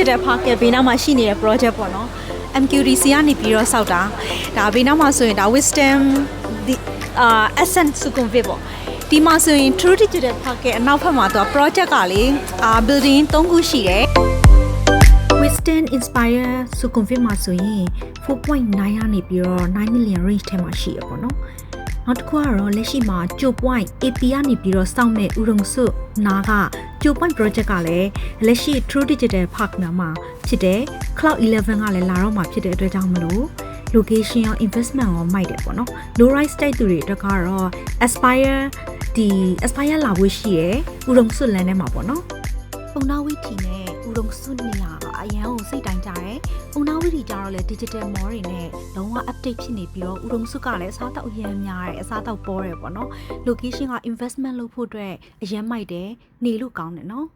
Digital Park ရဲ့ဘေးနားမှာရှိနေတဲ့ project ပေါ့နော် MQDC ကနေပြီးတော့စောက်တာဒါဘေးနားမှာဆိုရင်ဒါ Wisdom Essence Sukhumvit ပေါ့ဒီမှာဆိုရင် True Digital Park ရဲ့အနောက်ဘက်မှာတော့ project ကလေbuilding 3 ခုရှိတယ် Wisdom Inspire Sukhumvit မှာဆိုရင် 4.9 ကနေပြီးတော့9 million range ထဲမှာရှိရပေါ့နော်နောက်တစ်ခုကတော့လက်ရှိမှာကြို point AP ကနေပြီးတော့စောင့်မဲ့ဥရုံစုနာကကြို point project ကလည်းလက်ရှိ True Digital Park နာမှာဖြစ်တဲ့ Cloud 11ကလည်းလာတော့မှာဖြစ်တဲ့အတွက်ကြောင့်မလို့ location ရော investment ရောမိုက်တယ်ပေါ့နော် low rise တိုက်သူတွေအတွက်ကတော့ aspire လာဖို့ရှိရယ်ဥရုံစုလန်ထဲမှာပေါ့နော်ပုံနာဝီတီနဲ့ဥရုံစုနေရာကအရန်ကိုစိတ်တိုင်းကြတယ်ပုံနာဝီတီကြတော့လေ digital mall တွေနဲ့လုံးဝ update ဖြစ်နေပြီးတော့ဥရုံစုကလည်းအစားတောက်အရန်များတယ်အစားတောက်ပေါ်တယ်ပေါ့နော် location က investment လုပ်ဖို့အတွက်အရန်မိုက်တယ်နေလို့ကောင်းတယ်နော်